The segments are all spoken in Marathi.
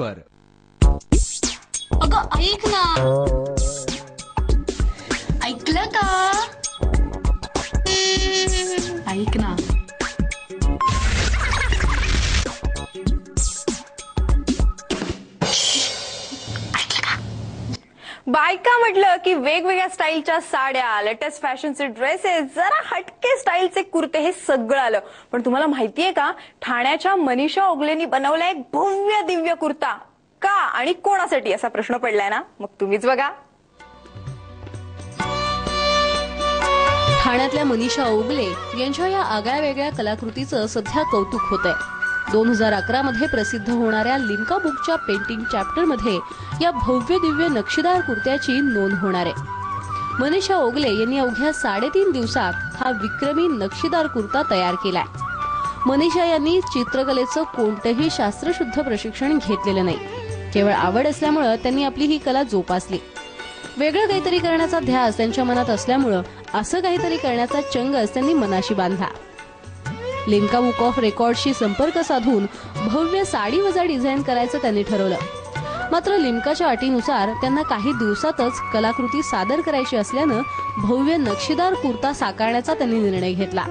टीव्हीवर। अगं ऐक ना, ऐकलं का? ऐक ना, बायका म्हटलं की वेगवेगळ्या स्टाईलच्या साड्या, लेटेस्ट फॅशनचे ड्रेसेस, जरा हटके स्टाईलचे कुर्ते हे सगळं आलं। पण तुम्हाला माहितीये का, ठाण्याच्या मनीषा ओगलेंनी बनवला एक भव्य दिव्य कुर्ता का आणि कोणासाठी असा प्रश्न पडलाय ना, मग तुम्हीच बघा। ठाण्यातल्या मनीषा ओगले यांच्या या आगळ्या वेगळ्या कलाकृतीचं सध्या कौतुक होतंय। 2011 मध्ये प्रसिद्ध होणाऱ्या लिम्का बुकच्या पेंटिंग चॅप्टर मध्ये या भव्य दिव्य नक्षीदार कुर्त्याची नोंद होणार आहे। मनीषा ओगले यांनी अवघ्या 3.5 दिवसात हा विक्रमी नक्षीदार कुर्ता तयार केलाय। मनीषा यांनी चित्रकलेचं कोणतंही शास्त्रशुद्ध प्रशिक्षण घेतलेलं नाही, केवळ आवड असल्यामुळे त्यांनी आपली ही कला जोपासली। वेगळं काहीतरी करण्याचा ध्यास त्यांच्या मनात असल्यामुळे असं काहीतरी करण्याचा चंगच त्यांनी मनाशी बांधला। लिम्का बुक ऑफ रेकॉर्डशी संपर्क साधून भव्य साडी वजा डिझाईन करायचं त्यांनी ठरवलं। मात्र लिम्काच्या अटीनुसार त्यांना काही दिवसातच कलाकृती सादर करायची असल्यानं भव्य नक्षीदार कुर्ता साकारण्याचा त्यांनी निर्णय घेतला।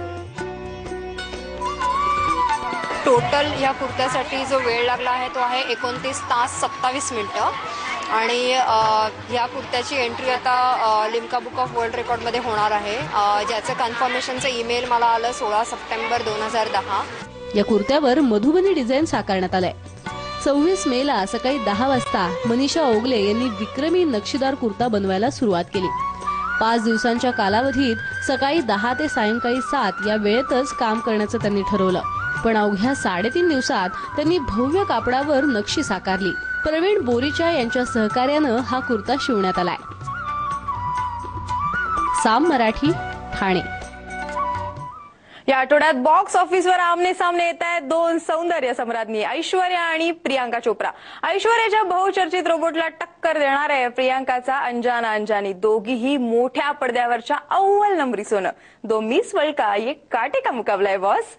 टोटल या कुर्त्यासाठी जो वेळ लागला आहे तो आहे 29 तास 27 मिनिटं आणि या कुर्त्याची एंट्री आता लिम्का बुक ऑफ वर्ल्ड रेकॉर्डमध्ये होणार आहे, ज्याचं कन्फर्मेशनचं ईमेल मला आलं 16 सप्टेंबर 2010। या कुर्त्यावर मधुबनी डिझाईन साकारण्यात आलंय। 26 मेला सकाळी 10 वाजता मनीषा ओगले यांनी विक्रमी नक्षीदार कुर्ता बनवायला सुरुवात केली। 5 दिवसांच्या कालावधीत सकाळी 10 ते सायंकाळी 7 या वेळेतच काम करण्याचं त्यांनी ठरवलं। पण अवघ्या 3.5 दिवसात त्यांनी भव्य कापडावर नक्षी साकारली। प्रवीण बोरीचा यांच्या सहकार्यानं हा कुर्ता शिवण्यात आलाय। साम मराठी, ठाणे। या आठवड्यात बॉक्स ऑफिसवर आमने सामने येत आहेत दोन सौंदर्य सम्राज्ञी ऐश्वर्या आणि प्रियांका चोप्रा। ऐश्वर्याच्या बहुचर्चित रोबोटला टक्कर देणार आहे प्रियांकाचा अंजाना अंजानी। दोघीही मोठ्या पडद्यावरच्या अव्वल नंबरी सोनं। दो मिस वर्ल्ड का ये काटे का मुकाबला है बॉस।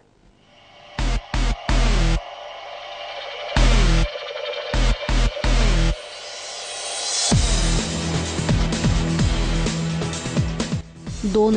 दोन